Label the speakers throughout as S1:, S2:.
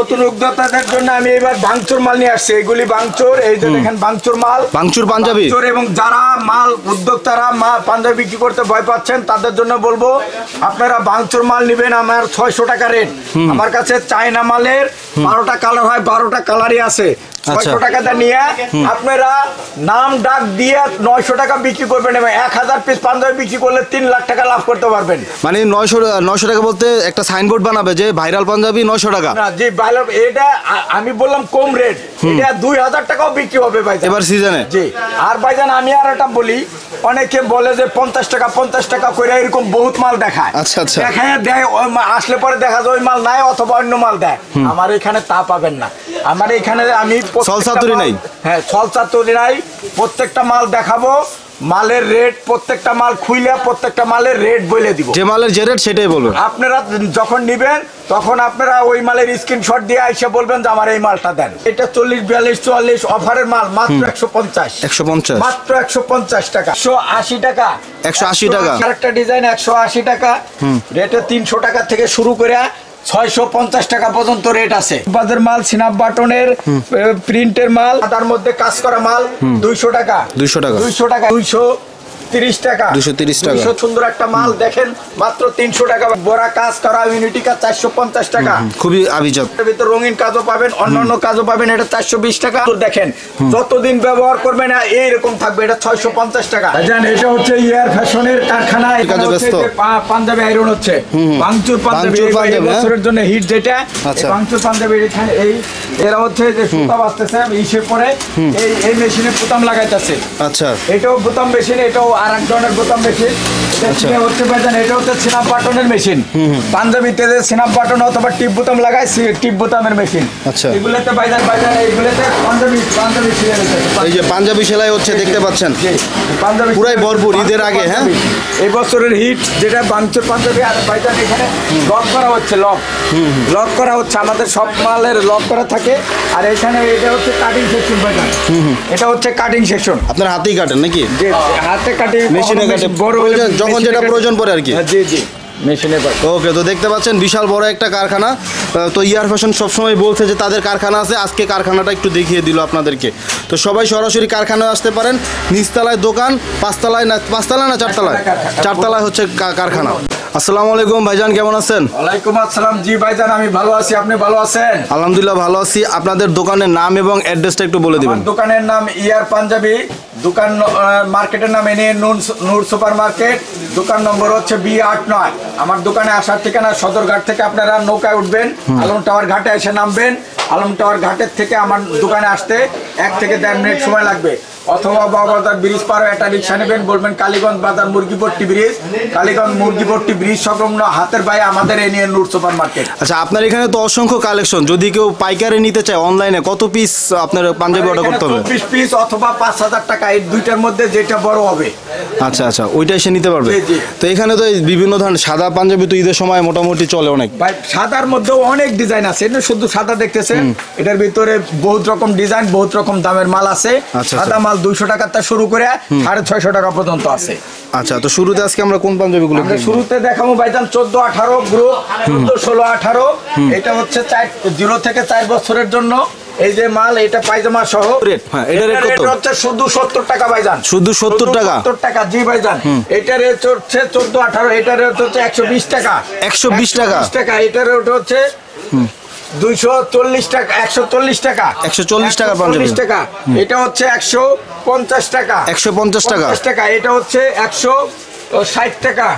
S1: নতুন উদ্যোক্তাদের জন্য আমি এবার ভাঙচুর মাল নিয়ে আসছি। এগুলি ভাঙচুর, এই যে দেখেন ভাঙচুর মাল,
S2: ভাঙচুর পাঞ্জাবি।
S1: এবং যারা মাল উদ্যোক্তারা মাল পাঞ্জাবি বিক্রি করতে ভয় পাচ্ছেন তাদের জন্য বলবো আপনারা ভাঙচুর মাল নেবেন। আমার 600 টাকা রেট। আমার কাছে চায়না মালের 12টা কালার হয়, 12টা কালারই আছে। 600 টাকাটা নিয়ে আপনারা নাম ডাক দিয়ে 900 টাকা বিক্রি করবেন এবং 1000 পিস পাঞ্জাবি বিক্রি করলে 3 লাখ টাকা লাভ করতে পারবেন।
S2: মানে 900 টাকা বলতে একটা সাইনবোর্ড বানাবে যে ভাইরাল পাঞ্জাবি 900 টাকা।
S1: না জি ভাইরাল, এটা আমি বললাম কম রেট, এটা 2000 টাকাও বিক্রি হবে ভাইজান
S2: এবার সিজনে।
S1: জি। আর ভাইজান আমি আর একটা বলি, অনেকে বলে যে 50 টাকা করে এরকম বহুত মাল দেখায়।
S2: আচ্ছা আচ্ছা।
S1: দেখায় দেয়, আসলে পরে দেখা যায় ওই মাল নাই অথবা অন্য মাল দেয়। আমার এখানে তা পাবেন না। আমার এখানে আমি
S2: সলসাতুরি নাই।
S1: হ্যাঁ সলসাতুরি নাই। প্রত্যেকটা মাল দেখাবো, মালের রেট প্রত্যেকটা মাল খুইলে প্রত্যেকটা মালের রেট বলে দিব।
S2: যে মালের যে রেট সেটাই বলবেন।
S1: আপনারা যখন নেবেন তখন আপনারা ওই মালের স্ক্রিনশট দিয়ে এসে বলবেন যে আমার এই মালটা দেন। এটা 40, 42, 44 অফারের মাল, মাত্র 150 মাত্র 150 টাকা, 180 টাকা,
S2: 180 টাকা।
S1: আরেকটা ডিজাইন 180 টাকা। রেটে 300 টাকা থেকে শুরু করে 650 টাকা পর্যন্ত রেট আছে। বাজার মাল, সিনাপ বাটনের প্রিন্টের মাল, তার মধ্যে কাজ করা মাল 200 টাকা, 200 টাকা, 230 টাকা, 230 টাকা। সুন্দর একটা মাল দেখেন মাত্র 300 টাকা। বড়া কাজ করা ইউনিটি কাজ 450 টাকা, খুবই আভিজাত। এর ভিতর রঙিন কাজও পাবেন, অন্যান্য কাজও পাবেন। এটা 420 টাকা। তো দেখেন যতদিন ব্যবহার করবেন না এইরকম থাকবে। এটা 650 টাকা। জানেন এটা হচ্ছে ইয়ার ফ্যাশনের কারখানা। এখানে হচ্ছে পাঞ্জাবি আয়রন হচ্ছে, ভাঙচুর পাঞ্জাবি বছরের জন্য হিট যেটা ভাঙচুর পাঞ্জাবি। এখানে এই এরা হচ্ছে যে সুতা বাঁচতেছে ইসের পরে এই মেশিনে বোতাম লাগাইতেছে। আচ্ছা, এটাও বোতাম মেশিন, এটাও আর এক ধরনের বোতাম মেশিন। এটা হচ্ছে ভাইজান, এটা হচ্ছে সিনাপ বাটনের মেশিন। পাঞ্জাবিতে যে সিনাপ বাটন অথবা টিপ বোতাম লাগায়, টিপ বোতামের মেশিন। আচ্ছা, এগুলোতে ভাইজান এইগুলোতে পাঞ্জাবি সেলাই হচ্ছে। এই যে পাঞ্জাবি সেলাই হচ্ছে দেখতে পাচ্ছেন, পাঞ্জাবি পুরাই ভরপুর ঈদের আগে। হ্যাঁ, এই বছরের হিট যেটা ভাঙচুর পাঞ্জাবি। আর ভাইজান এখানে লক করা হচ্ছে, লক করা হচ্ছে। আমাদের সব মালের লক করা থাকে। আর এখানে এটা হচ্ছে কাটিং সেকশন ভাইজান, এটা হচ্ছে কাটিং সেকশন। আপনার হাতেই কাটেন নাকি? জি, হাতে কাটি, মেশিনে কাটে, বড় যখন যেটা প্রয়োজন পড়ে আর কি। জি জি, মেশিনে কাটে। ওকে, তো দেখতে পাচ্ছেন বিশাল বড় একটা কারখানা। তো ইয়ার ফ্যাশন সবসময় বলছে যে তাদের কারখানা আছে, আজকে কারখানাটা একটু দেখিয়ে দিল আপনাদেরকে। তো সবাই সরাসরি কারখানায় আসতে পারেন। নিচতলায় দোকান, পাঁচতলায় না চারতলায়? চারতলায় হচ্ছে কারখানা। আসসালামু আলাইকুম ভাইজান, কেমন আছেন? ওয়ালাইকুম আসসালাম। জি ভাইজান আমি ভালো আছি, আপনি ভালো আছেন? আলহামদুলিল্লাহ ভালো আছি। আপনাদের দোকানের নাম এবং অ্যাড্রেসটা একটু বলে দিবেন। দোকানের নাম ইয়ার পাঞ্জাবি, দোকান মার্কেটের নাম এনে নূর সুপার মার্কেট, দোকান নম্বর হচ্ছে B89। আমার দোকানে আসার ঠিকানা সদরঘাট থেকে আপনারা নৌকায় উঠবেন, আলম টাওয়ার ঘাটে এসে নামবেন। আলম টাওয়ার ঘাটের থেকে আমার দোকানে আসতে 1 থেকে 1.5 মিনিট সময় লাগবে। অথবা বাজার ব্রিজ পার একটা রিক্সা নেবেন, বলবেন কালীগঞ্জ বাজার মুরগিপট্টি ব্রিজ, কালীগঞ্জ মুরগিপট্টি ব্রিজ সংলগ্ন হাতের বাইরে আমাদের এ নিয়ে নূর সুপার মার্কেট। আচ্ছা, আপনার এখানে তো অসংখ্য কালেকশন। যদি কেউ পাইকারি নিতে চায় অনলাইনে কত পিস আপনার পাঞ্জাবি অর্ডার করতে হবে? 24 পিস অথবা 5000 টাকা, এই দুইটার মধ্যে যেটা বড় হবে। আচ্ছা আচ্ছা, ওইটা এসে নিতে পারবে। তো এখানে তো বিভিন্ন ধরনের সাদা পাঞ্জাবি তো ঈদের সময় মোটামুটি চলে অনেক। ভাই সাদার মধ্যেও অনেক ডিজাইন আছে, এটা শুধু সাদা দেখতেছেন, এটার ভিতরে বহুত রকম ডিজাইন, বহুত রকম দামের মাল আছে। সাদা মাল 200 টাকা থেকে শুরু করে 650 টাকা পর্যন্ত আছে। আচ্ছা, তো শুরুতে আজকে আমরা কোন পাঞ্জাবিগুলো শুরুতে দেখাবো ভাইজান? 14-18 গ্রুপ, 14-16-18। এটা হচ্ছে 0 থেকে 4 বছরের জন্য। এই যে মাল, এটা পায়জামা সহ। এটা রেট হচ্ছে শুধু 70 টাকা ভাইজান, শুধু 70 টাকা। 70 টাকা, জি ভাইজান। এটা রেট হচ্ছে 14-18, এটা রেট হচ্ছে 120 টাকা, 120 টাকা। এটা রেট হচ্ছে 240 টাকা, 140 টাকা, 140 টাকা পাঞ্জাবি টাকা। এটা হচ্ছে 150 টাকা, 150 টাকা। এটা হচ্ছে 160 টাকা,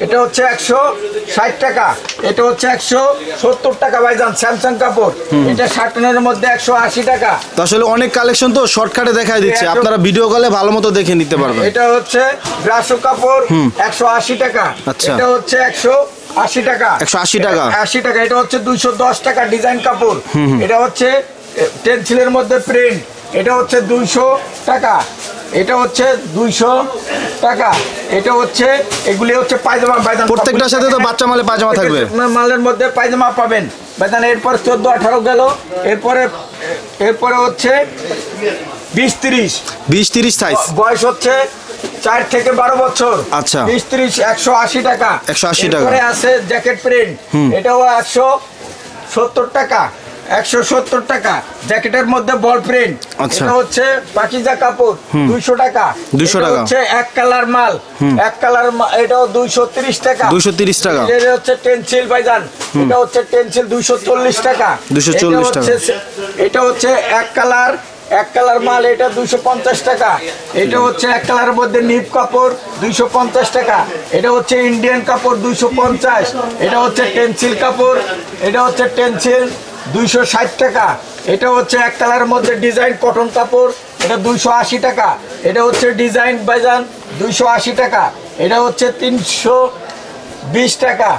S1: এটা হচ্ছে 160 টাকা। এটা হচ্ছে 170 টাকা ভাইজান, স্যামসাং কাপড়। এটা শার্টনের মধ্যে 180 টাকা। তো আসলে অনেক কালেকশন তো শর্টকাটে দেখাই দিচ্ছে, আপনারা ভিডিও কলে ভালো মতো দেখে নিতে পারবেন। এটা হচ্ছে ব্রাশো কাপড়, 180 টাকা। এটা হচ্ছে 180 টাকা, 180 টাকা, 80 টাকা। এটা হচ্ছে 210 টাকা ডিজাইন কাপড়। এটা হচ্ছে টেন্সিলের মধ্যে প্রিন্ট, এটা হচ্ছে 200 টাকা। এটা হচ্ছে 200 টাকা। এটা হচ্ছে, এগুলি হচ্ছে পায়জামা ভাইজান। প্রত্যেকটার সাথে তো বাচ্চা মালে পায়জামা থাকবে, মালের মধ্যে পায়জামা পাবেন ভাইজান। এরপর 14-18 গেল। এরপরে হচ্ছে 20-30 সাইজ, বয়স হচ্ছে 4 থেকে 12 বছর। আচ্ছা, 20-30, 180 টাকা, 180 টাকা। এরপরে আছে জ্যাকেট প্রিন্ট, এটাও 170 টাকা। 170 টাকা। জ্যাকেটের মধ্যে বল প্রিন্ট,
S2: আচ্ছা।
S1: এটা হচ্ছে পাকিজা কাপড় 200 টাকা।
S2: 200
S1: এটা
S2: টাকা।
S1: হচ্ছে এক কালার মাল, এক কালার এটাও 230 টাকা।
S2: 230 টাকা।
S1: এটা হচ্ছে টেনসিল ভাইজান, এটা হচ্ছে টেনসিল 240 টাকা।
S2: 240 টাকা।
S1: এটা হচ্ছে এক কালার মাল, এটা 250 টাকা। এটা হচ্ছে এক কালারের মধ্যে নিপ কাপড় 250 টাকা। এটা হচ্ছে ইন্ডিয়ান কাপড় 250। এটা হচ্ছে টেনসিল কাপড়, এটা হচ্ছে টেনসিল 260 টাকা। এটা হচ্ছে এক কালারের মধ্যে ডিজাইন কটন কাপড়, এটা 280 টাকা। এটা হচ্ছে ডিজাইন ভাইজান 280 টাকা। এটা হচ্ছে 320 টাকা।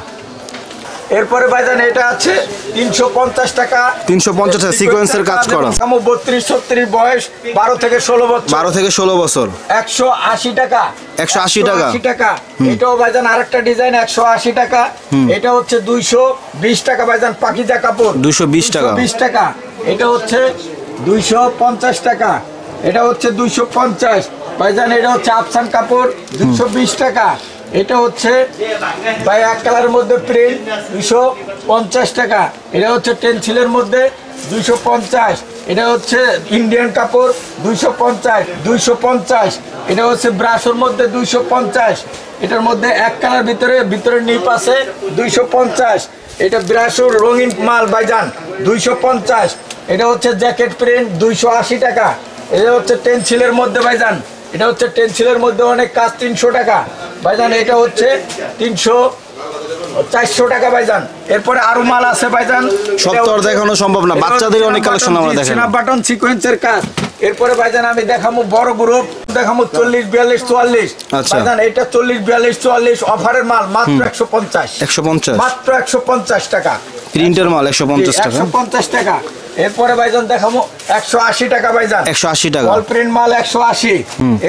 S1: এরপরে ভাইজান এটা আছে 350 টাকা।
S2: 350 টাকা সিকোয়েন্সের কাজ করা।
S1: 32-36 বয়স, 12 থেকে 16 বছর।
S2: 12 থেকে 16 বছর।
S1: 180 টাকা।
S2: 180 টাকা।
S1: 180 টাকা। এটাও ভাইজান আরেকটা ডিজাইন 180 টাকা। এটা হচ্ছে 220 টাকা ভাইজান পাকিজা কাপড়।
S2: 220 টাকা।
S1: 220 টাকা। এটা হচ্ছে 250 টাকা। এটা হচ্ছে 250 ভাইজান। এটা হচ্ছে আফসান কাপড় 220 টাকা। এটা হচ্ছে ভাই এক কালারের মধ্যে প্রিন্ট 250 টাকা। এটা হচ্ছে টেনসিলের মধ্যে 250। এটা হচ্ছে ইন্ডিয়ান কাপড় 250। এটা হচ্ছে ব্রাশোর মধ্যে 250। এটার মধ্যে এক কালার ভিতরে নিপ আছে 250। এটা ব্রাশোর রঙিন মাল ভাইজান 250। এটা হচ্ছে জ্যাকেট প্রিন্ট 280 টাকা। এটা হচ্ছে টেনসিলের মধ্যে ভাইজান, এটা হচ্ছে টেনসিলের মধ্যে অনেক কাজ 300 টাকা ভাইজান। এটা হচ্ছে 400 টাকা ভাইজান। এরপরে আরো মাল আছে ভাইজান,
S2: সব তো আর দেখানো সম্ভব না, বাচ্চাদের অনেক কালেকশন আমরা দেখাই।
S1: সিনাপ বাটন সিকোয়েন্সের কাজ। এরপরে ভাইজান আমি দেখাবো বড় গ্রুপ, দেখাবো 40, 42, 44
S2: আচ্ছা।
S1: ভাইজান। এটা 40, 42, 44 অফারের মাল, মাত্র 150।
S2: 150
S1: মাত্র 150 টাকা।
S2: প্রিন্টের মাল 150 টাকা।
S1: 150 টাকা। এরপরে ভাইজান দেখাবো 180 টাকা ভাইজান।
S2: 180 টাকা।
S1: বল প্রিন্ট মাল 180।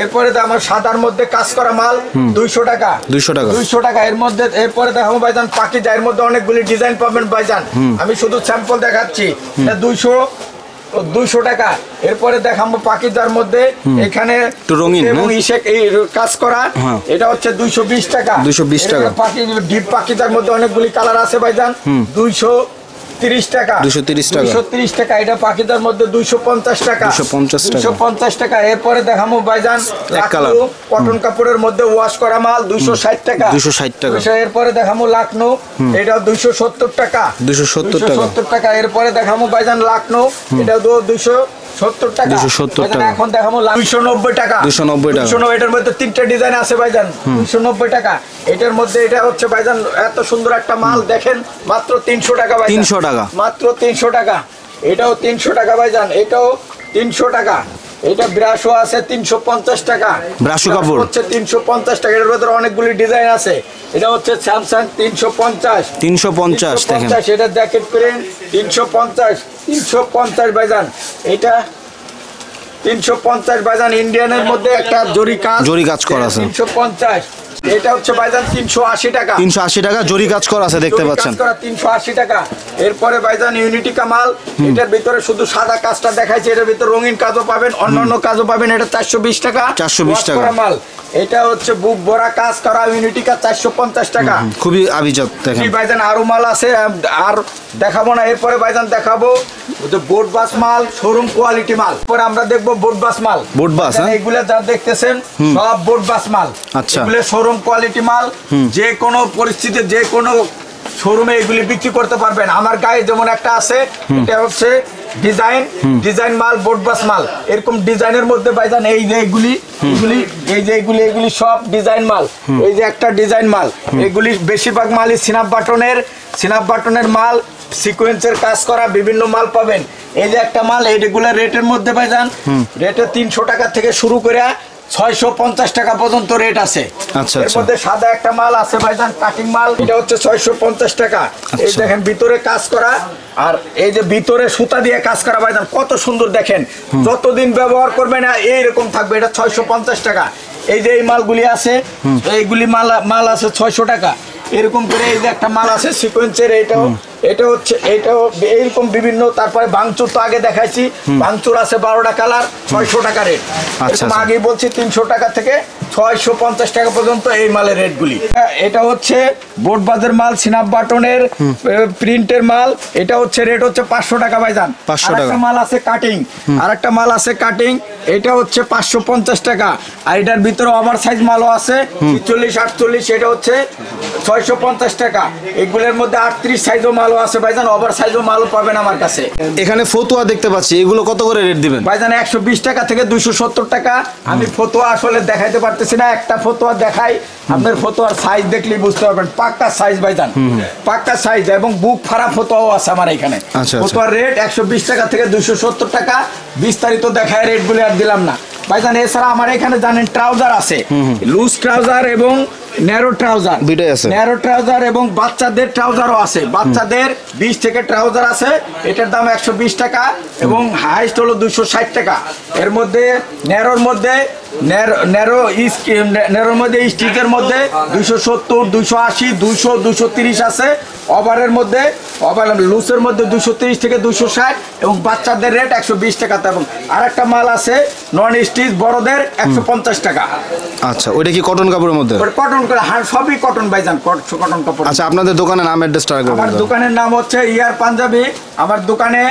S1: এরপরে আমার সাদার মধ্যে কাজ করা মাল 200 টাকা।
S2: 200 টাকা।
S1: 200 টাকা। এর মধ্যে এরপরে দেখাবো ভাইজান পাকিজা, এর মধ্যে অনেকগুলি ডিজাইন পাবেন ভাইজান। আমি শুধু স্যাম্পল দেখাচ্ছি। এটা 200 টাকা। এরপরে দেখাবো পাকিজার মধ্যে এখানে
S2: রঙিন
S1: এবং ইশেক এই কাজ করা, এটা হচ্ছে 220 টাকা।
S2: 220 টাকা।
S1: ডিপ পাকিজার মধ্যে অনেকগুলি কালার আছে ভাইজান 230 টাকা।
S2: 230 টাকা।
S1: 230 টাকা। এটা পাকিজার মধ্যে 250 টাকা।
S2: 250 টাকা।
S1: 250 টাকা। এরপরে দেখাবো ভাইজান
S2: এক কালার
S1: কটন কাপড়ের মধ্যে ওয়াশ করা মাল 260 টাকা।
S2: 260 টাকা।
S1: এরপরে দেখাবো লাকনো, এটা 270 টাকা।
S2: 270 টাকা।
S1: 270 টাকা। এরপরে দেখাবো ভাইজান লাকনো, এটা 270 টাকা।
S2: 270
S1: ভাইজান
S2: টাকা।
S1: এখন দেখাবো 290 টাকা।
S2: 290 টাকা।
S1: 290। এটার মধ্যে 3টা ডিজাইন আছে ভাইজান 290 টাকা। এটার মধ্যে এটা হচ্ছে ভাইজান এত সুন্দর একটা মাল দেখেন, মাত্র 300 টাকা ভাইজান।
S2: 300 টাকা।
S1: মাত্র 300 টাকা। এটাও 300 টাকা ভাইজান। এটাও 300 টাকা। এটা ব্রাশও আছে 350 টাকা।
S2: ব্রাশো কাপড়
S1: হচ্ছে 350 টাকা। এর ভিতরে অনেকগুলি ডিজাইন আছে। এটা হচ্ছে স্যামসাং 350।
S2: 350 দেখেন।
S1: এটা জ্যাকেট প্রিন্ট 350 ভাইজান। এটা 350 ভাইজান। ইন্ডিয়ানের মধ্যে একটা জরি কাজ
S2: করা আছে।
S1: 350। এটা হচ্ছে ভাইজান 380 টাকা।
S2: 380 টাকা জরি কাজ করা আছে, দেখতে পাচ্ছেন।
S1: 380 টাকা। এরপরে ভাইজান ইউনিটি কামাল, এটার ভিতরে শুধু সাদা কাজটা দেখাইছে, এটার ভিতরে রঙিন কাজও পাবেন, অন্যান্য কাজও পাবেন। এটা 420 টাকা।
S2: 420 টাকা
S1: মাল। এটা হচ্ছে বুক ভরা কাজ করা ইউনিটি কাজ 450 টাকা।
S2: খুবই আভিজাত দেখেন
S1: ভাইজান। আরো মাল আছে, আর দেখাবো না। এরপরে ভাইজান দেখাবো বোট বাস মাল, শোরুম কোয়ালিটি মাল। পরে আমরা দেখবো বোট বাস মাল।
S2: বোট বাস,
S1: এগুলা যা দেখতেছেন সব বোট বাস মাল।
S2: আচ্ছা।
S1: এগুলো শোরুম কোয়ালিটি মাল, যে কোনো পরিস্থিতিতে যে কোনো শোরুমে এগুলি বিক্রি করতে পারবেন। আমার গায়ে যেমন একটা আছে, এটা হচ্ছে ডিজাইন মাল, বোট বাস মাল। এরকম ডিজাইনের মধ্যে ভাইজান এই যে এগুলি সব ডিজাইন মাল। এই যে একটা ডিজাইন মাল, এগুলি বেশিরভাগ মালই সিনাপ বাটনের মাল, সিকোয়েন্সের কাজ করা বিভিন্ন মাল পাবেন। এই যে একটা মাল, এইগুলো রেটের মধ্যে ভাইজান রেটে 300 টাকা থেকে শুরু করে 650 টাকা পর্যন্ত রেট আছে। এর মধ্যে সাদা একটা মাল আছে ভাইজান, কাটিং মাল, এটা হচ্ছে 650 টাকা। এই দেখেন ভিতরে কাজ করা, আর এই যে ভিতরে সুতা দিয়ে কাজ করা ভাইজান, কত সুন্দর দেখেন। যতদিন ব্যবহার করবেন এইরকম থাকবে। এটা 650 টাকা। এই যে এই মালগুলি আছে, এইগুলি মাল আছে 600 টাকা। এরকম করে এই যে একটা মাল আছে সিকোয়েন্সের, এটাও এইরকম বিভিন্ন। তারপরে ভাঙচুর তো আগে দেখাইছি, ভাঙচুর আছে 12টা কালার, 600 টাকা রেট। আগেই বলছি 300 টাকা থেকে 650 টাকা পর্যন্ত এই মালের রেটগুলি। এটা হচ্ছে বোটবাজের মাল, সিনাপ বাটনের প্রিন্টের মাল। এটা হচ্ছে রেট হচ্ছে 500 টাকা ভাইজান।
S2: 500 টাকা।
S1: আরেকটা মাল আছে কাটিং, আরেকটা মাল আছে কাটিং, এটা হচ্ছে 550 টাকা। আর এটার ভিতরে ওভার সাইজ মালও আছে 40 48, এটা হচ্ছে 650 টাকা। এগুলোর মধ্যে 38 সাইজও মালও আছে ভাইজান, ওভার সাইজও মালও পাবেন আমার কাছে।
S2: এখানে ফতুয়া দেখতে পাচ্ছি, এগুলো কত করে রেট দিবেন?
S1: ভাইজান 120 টাকা থেকে 270 টাকা। আমি ফতোয়া আসলে দেখাইতে পারতেছি না, একটা ফতোয়া দেখাই, আপনার ফতোয়ার সাইজ দেখলেই বুঝতে পারবেন। পাক্কা সাইজ ভাইজান, পাক্কা সাইজ, এবং বুক ফাড়া ফতোয়াও আছে আমার এখানে।
S2: আচ্ছা।
S1: ফতোয়ার রেট 120 টাকা থেকে 270 টাকা। বিস্তারিত দেখায় রেটগুলো আর দিলাম না ভাইজান। এছাড়া আমার এখানে জানেন ট্রাউজার আছে, লুজ ট্রাউজার এবং ন্যারো ট্রাউজার,
S2: দুইটাই আছে।
S1: ন্যারো ট্রাউজার এবং বাচ্চাদের ট্রাউজারও আছে। বাচ্চাদের 20 থেকে ট্রাউজার আছে, এটার দাম 120 টাকা এবং হাইস্ট হলো 260 টাকা। এর মধ্যে ন্যারোর মধ্যে ন্যারোর মধ্যে স্টিচের মধ্যে 270, 280, 200, 230 আছে। ওভারের মধ্যে, ওভার লুসের মধ্যে 230 থেকে 260 এবং বাচ্চাদের রেট 120 টাকা। এবং আরেকটা মাল আছে নন স্টিচ বড়দের 150 টাকা।
S2: আচ্ছা, ওইটা কি কটন কাপড়ের মধ্যে?
S1: কটন করে, সবই কটন ভাইজান, কটন কাপড়।
S2: আচ্ছা, আপনাদের দোকানের নাম অ্যাড্রেসটা একবার
S1: আমার
S2: বলে দাও।
S1: দোকানের নাম হচ্ছে ইয়ার পাঞ্জাবি। আমার দোকানে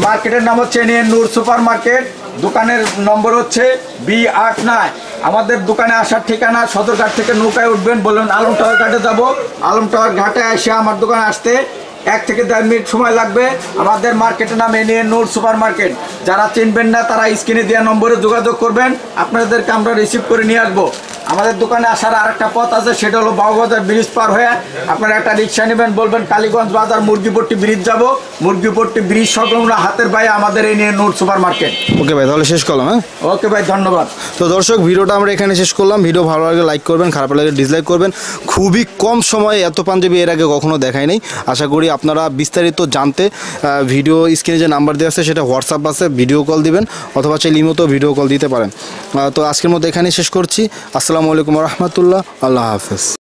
S1: মার্কেটের নাম হচ্ছে নূর সুপার মার্কেট। দোকানের নম্বর হচ্ছে B89। আমাদের দোকানে আসার ঠিকানা সদরঘাট থেকে নৌকায় উঠবেন, বললেন আলম টাওয়ার ঘাটে যাব। আলম টাওয়ার ঘাটে এসে আমার দোকানে আসতে 1 থেকে 1.5 মিনিট সময় লাগবে। আমাদের মার্কেটের নাম নূর সুপার মার্কেট। যারা চিনবেন না তারা স্ক্রিনে দেওয়া নম্বরে যোগাযোগ করবেন, আপনাদেরকে আমরা রিসিভ করে নিয়ে আসবো। আমাদের দোকানে আসার আরেকটা পথ আছে, সেটা হলো বাবুবাজার ব্রিজ পার হয়ে আপনারা একটা রিক্সা নেবেন, বলবেন কালীগঞ্জ বাজার মুরগিপট্টি ব্রিজ যাব। মুরগিপট্টি ব্রিজ সংলগ্ন হাতের বাইরে আমাদের এই নূর সুপার মার্কেট।
S2: ওকে ভাই, তাহলে শেষ করলাম। হ্যাঁ,
S1: ওকে ভাই, ধন্যবাদ।
S2: তো দর্শক, ভিডিওটা আমরা এখানে শেষ করলাম। ভিডিও ভালো লাগলে লাইক করবেন, খারাপ লাগলে ডিসলাইক করবেন। খুবই কম সময়ে এত পাঞ্জাবি এর আগে কখনো দেখাই নাই। আশা করি আপনারা বিস্তারিত জানতে ভিডিও স্ক্রিনে যে নাম্বার দেওয়া আছে সেটা হোয়াটসঅ্যাপ আছে, ভিডিও কল দিবেন, অথবা চাইলে ইমোতেও ভিডিও কল দিতে পারেন। তো আজকের মতো এখানেই শেষ করছি। আসসালামু আলাইকুম রহমতুল্লাহ, আল্লাহ হাফেজ।